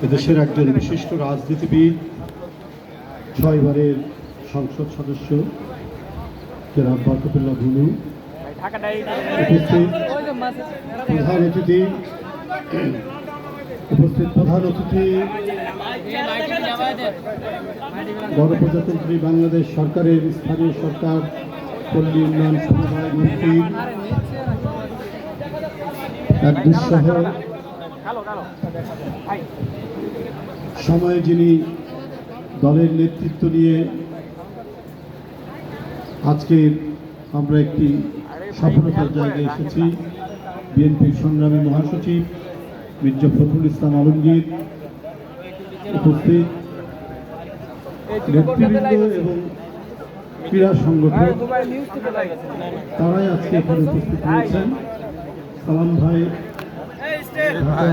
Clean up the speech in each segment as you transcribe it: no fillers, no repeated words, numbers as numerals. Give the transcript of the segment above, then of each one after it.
এদেশের একজন বিশিষ্ট রাজনীতিবিদ, 6 বারের সংসদ সদস্য জনাব বরকতুল্লাহ বুলু, উপস্থিত প্রধান অতিথি গণপ্রজাতন্ত্রী বাংলাদেশ সরকারের স্থানীয় সরকার পল্লী উন্নয়ন সমবায় মন্ত্রীর এক দুঃসহ সময়ে যিনি দলের নেতৃত্ব নিয়ে আজকে আমরা একটি সফলতার জায়গায় এসেছি। বিএনপির সংগ্রামী মহাসচিব মির্জা ফখরুল ইসলাম আলমগীর, উপস্থিত নেতৃবৃন্দ এবং ক্রীড়া সংগঠন, তারাই আজকে এখানে উপস্থিত হয়েছেন। সালাম ভাই ঢাকা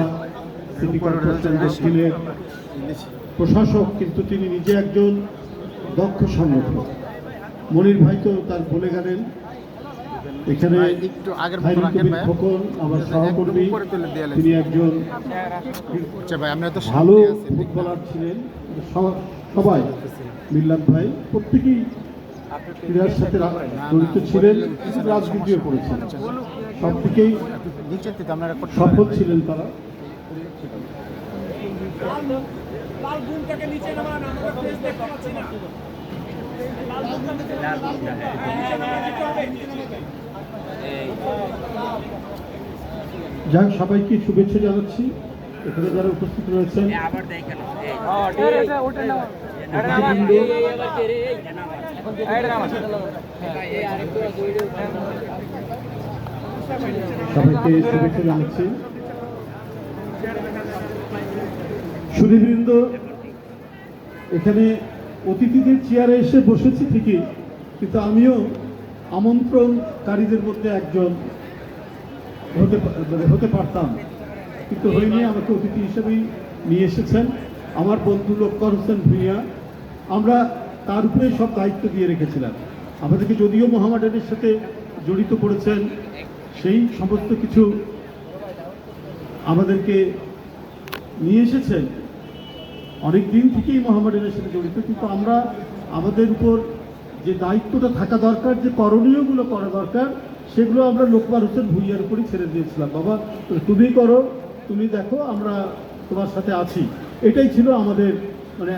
সিটি কর্পোরেশন দক্ষিণের প্রশাসক, কিন্তু তিনি নিজে একজন দক্ষ সংগঠক। মনির ভাই তো তার বলে গেলেন। এখানে খোকন আমার সহকর্মী, তিনি একজন ভালো ফুটবলার ছিলেন। সবাই মিল্লাত ভাই প্রত্যেকেই ক্রীড়ার সাথে জড়িত ছিলেন, রাজনীতিও করেছেন, সব থেকেই সফল ছিলেন তারা। যাই হোক, সবাইকে শুভেচ্ছা জানাচ্ছি। এখানে যারা উপস্থিত রয়েছেন সবাইকে শুভেচ্ছা জানাচ্ছি। সুধীবৃন্দ, এখানে অতিথিদের চেয়ারে এসে বসেছি ঠিকই, কিন্তু আমিও আমন্ত্রণকারীদের মধ্যে একজন হতে পারতাম, কিন্তু হয়নি। আমাকে অতিথি হিসেবেই নিয়ে এসেছেন আমার বন্ধু লোকর হোসেন ভূঁইয়া। আমরা তার উপরে সব দায়িত্ব দিয়ে রেখেছিলাম। আমাদেরকে যদিও মোহামেডানের সাথে জড়িত করেছেন, সেই সমস্ত কিছু আমাদেরকে নিয়ে এসেছেন অনেক দিন থেকেই মোহামেডানের সাথে জড়িত, কিন্তু আমরা আমাদের উপর যে দায়িত্বটা থাকা দরকার, যে করণীয়গুলো করা দরকার, সেগুলো আমরা লোকমান হোসেন ভূঁইয়ার উপরই ছেড়ে দিয়েছিলাম। বাবা তুমি করো, তুমি দেখো, আমরা তোমার সাথে আছি। এটাই ছিল আমাদের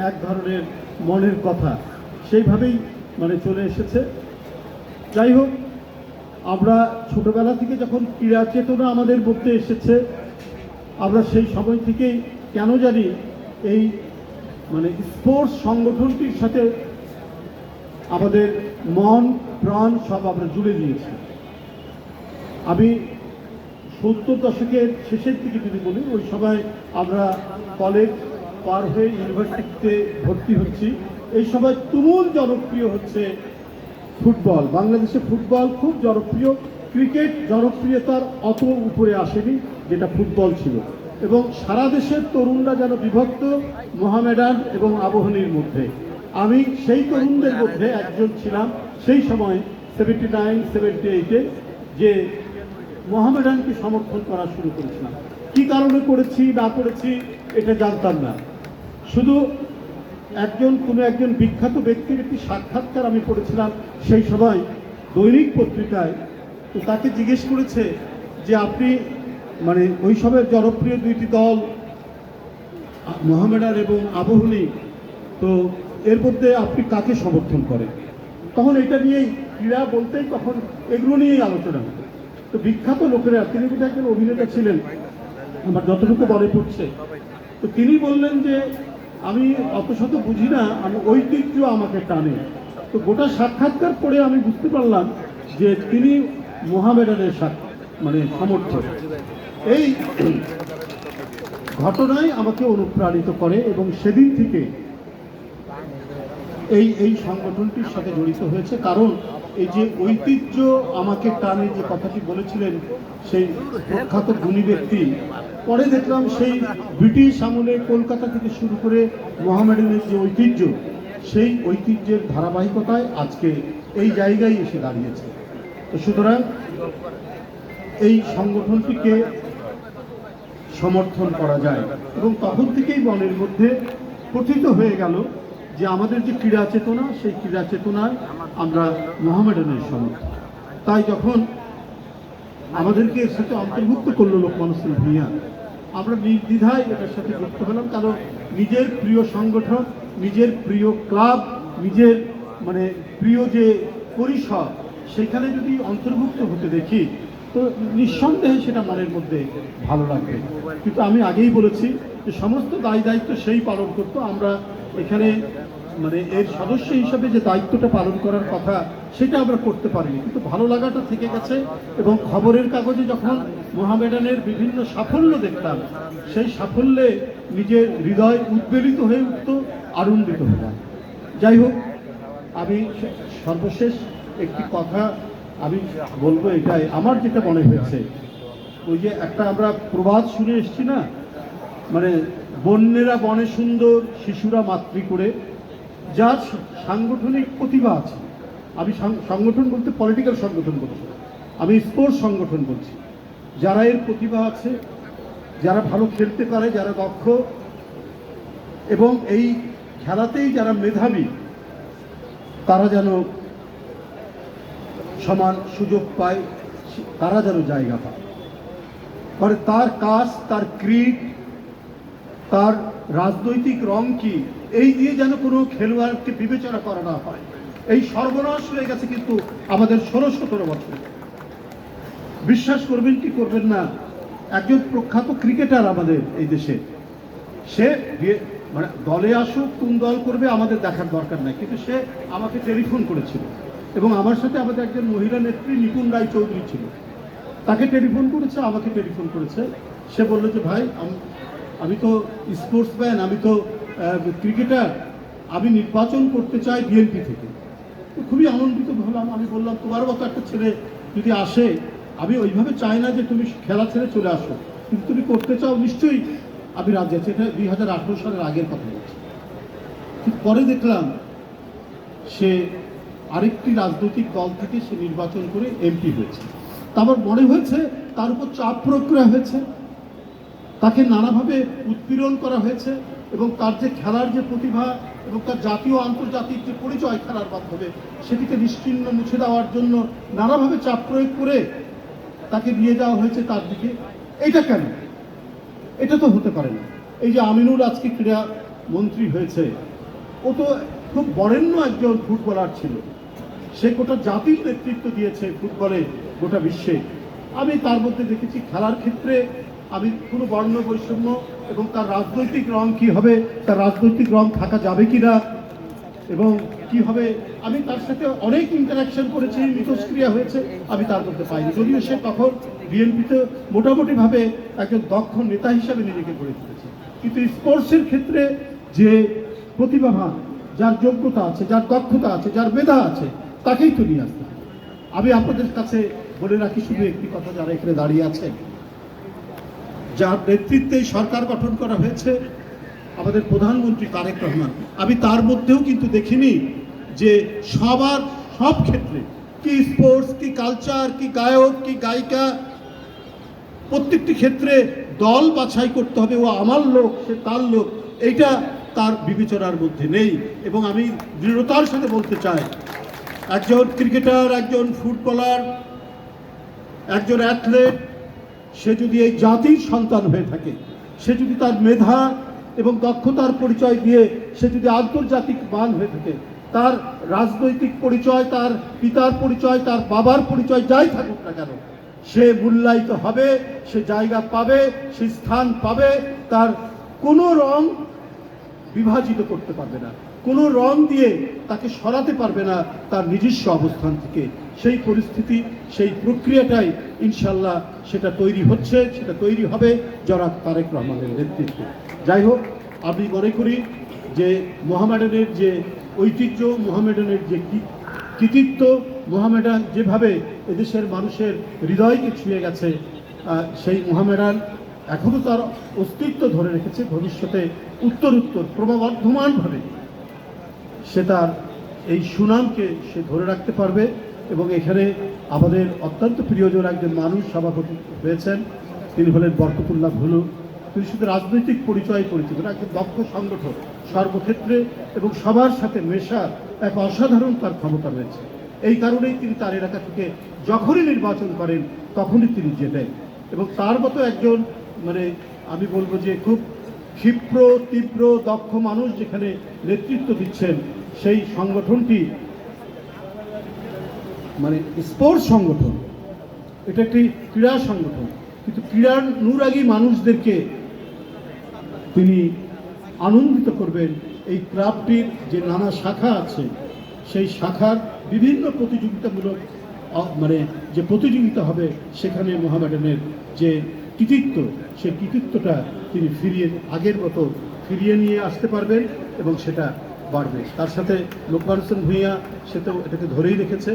এক ধরনের মনের কথা, সেইভাবেই চলে এসেছে। যাই হোক, আমরা ছোটবেলা থেকে যখন ক্রীড়া চেতনা আমাদের মধ্যে এসেছে, আমরা সেই সময় থেকেই কেন জানি এই স্পোর্টস সংগঠনটির সাথে আমাদের মন প্রাণ সব আমরা জুড়ে দিয়েছি। আমি 70 দশকের শেষের দিকে যদি বলি, ওই সময় আমরা কলেজ পার হয়ে ইউনিভার্সিটিতে ভর্তি হচ্ছি। এই সময় তুমুল জনপ্রিয় হচ্ছে ফুটবল। বাংলাদেশে ফুটবল খুব জনপ্রিয়, ক্রিকেট জনপ্রিয়তার অত উপরে আসেনি যেটা ফুটবল ছিল, এবং সারা দেশের তরুণরা যেন বিভক্ত মোহামেডান এবং আবাহনীর মধ্যে। আমি সেই তরুণদের মধ্যে একজন ছিলাম সেই সময় 79-78-এ, যে মোহামেডানকে সমর্থন করা শুরু করেছিলাম। কি কারণে করেছি না করেছি এটা জানতাম না, শুধু কোনো একজন বিখ্যাত ব্যক্তির একটি সাক্ষাৎকার আমি পড়েছিলাম সেই সময় দৈনিক পত্রিকায়। তো তাকে জিজ্ঞেস করেছে যে আপনি ওই সময়ের জনপ্রিয় দুইটি দল মোহামেডান এবং আবাহনী, তো এর মধ্যে আপনি কাকে সমর্থন করেন? তখন এটা নিয়েই ক্রীড়া বলতেই তখন এগুলো নিয়েই আলোচনা হতো। তো বিখ্যাত লোকেরা, তিনি কিন্তু একজন অভিনেতা ছিলেন, আমার যতটুকু মনে পড়ছে, তো তিনি বললেন যে আমি অত শত বুঝি না, আমি ঐতিহ্য আমাকে টানে। তো গোটা সাক্ষাৎকার পড়ে আমি বুঝতে পারলাম যে তিনি মোহামেডানের সমর্থক। এই ঘটনাই আমাকে অনুপ্রাণিত করে, এবং সেদিন থেকে এই সংগঠনটির সাথে জড়িত হয়েছে। কারণ এই যে ঐতিহ্য আমাকে টানে যে কথাটি বলেছিলেন সেই প্রখ্যাত গুণী ব্যক্তি, পরে দেখলাম সেই ব্রিটিশ আমলে কলকাতা থেকে শুরু করে মোহামেডানের যে ঐতিহ্য, সেই ঐতিহ্যের ধারাবাহিকতায় আজকে এই জায়গায় এসে দাঁড়িয়েছে। সুতরাং এই সংগঠনটিকে সমর্থন করা যায়। এবং তখন থেকেই মনের মধ্যে প্রথিত হয়ে গেল যে আমাদের যে ক্রীড়া চেতনা, সেই ক্রীড়া চেতনায় আমরা মোহামেডানের সমর্থন। তাই যখন আমাদেরকে এর সাথে অন্তর্ভুক্ত করলো লোকমান ভূঁইয়া, আমরা নির্দ্বিধায় এটার সাথে যুক্ত হলাম। কারণ নিজের প্রিয় সংগঠন, নিজের প্রিয় ক্লাব, নিজের মানে প্রিয় যে পরিসর, সেখানে যদি অন্তর্ভুক্ত হতে দেখি তো নিঃসন্দেহে সেটা মনের মধ্যে ভালো লাগবে। কিন্তু আমি আগেই বলেছি যে সমস্ত দায়িত্ব সেই পালন করতো। আমরা এখানে মানে এর সদস্য হিসাবে যে দায়িত্বটা পালন করার কথা সেটা আমরা করতে পারিনি, কিন্তু ভালো লাগাটা থেকে গেছে। এবং খবরের কাগজে যখন মোহামেডানের বিভিন্ন সাফল্য দেখতাম, সেই সাফল্যে নিজের হৃদয় উদ্বেলিত হয়ে উঠত, আনন্দিত হতাম। যাই হোক, আমি সর্বশেষ একটি কথা আমি বলবো, এটাই আমার যেটা মনে হয়েছে, ওই যে একটা আমরা প্রবাদ শুনে এসছি না, মানে বন্যেরা বনে সুন্দর, শিশুরা মাতৃ করে। যার সাংগঠনিক প্রতিভা আছে, আমি সংগঠন বলতে পলিটিক্যাল সংগঠন বলছি, আমি স্পোর্টস সংগঠন বলছি, যারা এর প্রতিভা আছে, যারা ভালো খেলতে পারে, যারা দক্ষ এবং এই খেলাতেই যারা মেধাবী, তারা যেন সমান সুযোগ পায়, তারা যেন জায়গা পায়। মানে তার কাস্ট, তার ক্রিড, তার রাজনৈতিক রং কি, এই দিয়ে যেন কোনো খেলোয়াড়কে বিবেচনা করা না হয়। এই সর্বনাশ হয়ে গেছে কিন্তু আমাদের 16-17 বছর। বিশ্বাস করবেন কি করবেন না, একজন প্রখ্যাত ক্রিকেটার আমাদের এই দেশে, সে মানে দলে আসুক, কোন দল করবে আমাদের দেখার দরকার নাই, কিন্তু সে আমাকে টেলিফোন করেছিল। এবং আমার সাথে আমাদের একজন মহিলা নেত্রী নিপুণ রায় চৌধুরী ছিল, তাকে টেলিফোন করেছে, আমাকে টেলিফোন করেছে। সে বললো যে ভাই, আমি তো স্পোর্টসম্যান, আমি তো ক্রিকেটার, আমি নির্বাচন করতে চাই বিএনপি থেকে। খুবই আনন্দিত হলাম। আমি বললাম, তোমার মতো একটা ছেলে যদি আসে, আমি ওইভাবে চাই না যে তুমি খেলা ছেড়ে চলে আসো, কিন্তু তুমি করতে চাও, নিশ্চয়ই আমি রাজি আছি। এটা 2018 সালের আগের কথা বলছি। ঠিক পরে দেখলাম সে আরেকটি রাজনৈতিক দল থেকে সে নির্বাচন করে এমপি হয়েছে। তারপর মনে হয়েছে তার উপর চাপ প্রয়োগ করা হয়েছে, তাকে নানাভাবে উৎপীড়ন করা হয়েছে, এবং তার যে খেলার যে প্রতিভা এবং তার জাতীয় আন্তর্জাতিক যে পরিচয় খেলার মাধ্যমে, সেটিকে নিশ্চিহ্ন মুছে দেওয়ার জন্য নানাভাবে চাপ প্রয়োগ করে তাকে নিয়ে যাওয়া হয়েছে তার দিকে। এটা কেন? এটা তো হতে পারে না। এই যে আমিনুল আজকে ক্রীড়া মন্ত্রী হয়েছে, ও তো খুব বরেণ্য একজন ফুটবলার ছিল, সে গোটা জাতির নেতৃত্ব দিয়েছে ফুটবলে গোটা বিশ্বে। আমি তার মধ্যে দেখেছি খেলার ক্ষেত্রে আমি কোনো বর্ণ বৈষম্য এবং তার রাজনৈতিক রং কি হবে, তার রাজনৈতিক রং থাকা যাবে কি না এবং কি হবে, আমি তার সাথে অনেক ইন্টারাকশন করেছি, মিথস্ক্রিয়া হয়েছে, আমি তার মধ্যে পাইনি। যদিও সে তখন বিএনপিতে মোটামুটিভাবে একজন দক্ষ নেতা হিসাবে নিজেকে গড়ে তুলেছে, কিন্তু স্পোর্টসের ক্ষেত্রে যে প্রতিভাবান, যার যোগ্যতা আছে, যার দক্ষতা আছে, যার মেধা আছে, তাকেই তো নিয়ে আসতে হবে। আমি আপনাদের কাছে বলে রাখি শুধু একটি কথা, যারা এখানে দাঁড়িয়ে আছেন, যার নেতৃত্বে সরকার গঠন করা হয়েছে, আমাদের প্রধানমন্ত্রী তারেক রহমান, আমি তার মধ্যেও কিন্তু দেখিনি যে সব ক্ষেত্রে, কি স্পোর্টস, কি কালচার, কি গায়ক, কি গায়িকা, প্রত্যেকটি ক্ষেত্রে দল বাছাই করতে হবে, ও আমার লোক, সে তার লোক, এইটা তার বিবেচনার মধ্যে নেই। এবং আমি দৃঢ়তার সাথে বলতে চাই, একজন ক্রিকেটার, একজন ফুটবলার, একজন অ্যাথলেট, সে যদি এই জাতির সন্তান হয়ে থাকে, সে যদি তার মেধা এবং দক্ষতার পরিচয় দিয়ে সে যদি আন্তর্জাতিক মান হয়ে থাকে, তার রাজনৈতিক পরিচয়, তার পিতার পরিচয়, তার বাবার পরিচয় যাই থাকুক না কেন, সে মূল্যায়িত হবে, সে জায়গা পাবে, সে স্থান পাবে। তার কোনো রং বিভাজিত করতে পারবে না, কোনো রং দিয়ে তাকে সরাতে পারবে না তার নিজস্ব অবস্থান থেকে। সেই পরিস্থিতি, সেই প্রক্রিয়াটাই ইনশাল্লাহ সেটা তৈরি হচ্ছে, সেটা তৈরি হবে জনাব তারেক রহমানের নেতৃত্বে। যাই হোক, আমি মনে করি যে মোহামেডানের যে ঐতিহ্য, মোহামেডানের যে কৃতিত্ব, মোহামেডান যেভাবে এদেশের মানুষের হৃদয়কে ছুঁয়ে গেছে, সেই মোহামেডান এখনও তার অস্তিত্ব ধরে রেখেছে। ভবিষ্যতে উত্তরোত্তর ক্রমবর্ধমানভাবে সে তার এই সুনামকে সে ধরে রাখতে পারবে। এবং এখানে আমাদের অত্যন্ত প্রিয়জন একজন মানুষ সভাপতি হয়েছেন, তিনি হলেন বরকতুল্লাহ ভুলু। তিনি শুধু রাজনৈতিক পরিচয় পরিচিত না, একজন দক্ষ সংগঠক, সর্বক্ষেত্রে এবং সবার সাথে মেশার এক অসাধারণ তার ক্ষমতা রয়েছে। এই কারণেই তিনি তার এলাকা থেকে যখনই নির্বাচন করেন তখনই তিনি জেতেন। এবং তার মতো একজন মানে আমি বলবো যে খুব ক্ষিপ্র, তীব্র, দক্ষ মানুষ যেখানে নেতৃত্ব দিচ্ছেন, সেই সংগঠনটি মানে স্পোর্টস সংগঠন, এটা একটি ক্রীড়া সংগঠন, কিন্তু ক্রীড়ার অনুরাগী মানুষদেরকে তিনি আনন্দিত করবেন। এই ক্লাবটির যে নানা শাখা আছে, সেই শাখার বিভিন্ন প্রতিযোগিতামূলক মানে যে প্রতিযোগিতা হবে, সেখানে মোহামেডানের যে কৃতিত্ব, সেই কৃতিত্বটা তিনি আগের মতো ফিরিয়ে নিয়ে আসতে পারবেন এবং সেটা বাড়বে। তার সাথে লোকমান হোসেন ভূঁইয়া সেটাও এটাকে ধরেই রেখেছে।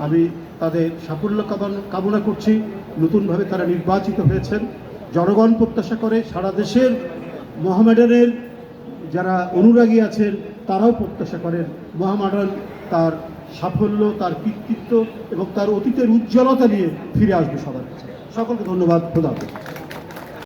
আমি তাদের সাফল্য কামনা করছি। নতুনভাবে তারা নির্বাচিত হয়েছেন। জনগণ প্রত্যাশা করে, সারা দেশের মোহামেডানের যারা অনুরাগী আছেন তারাও প্রত্যাশা করেন মোহামেডান তার সাফল্য, তার কৃতিত্ব এবং তার অতীতের উজ্জ্বলতা নিয়ে ফিরে আসবে সবার কাছে। সকলকে ধন্যবাদ। খোদা হাফেজ।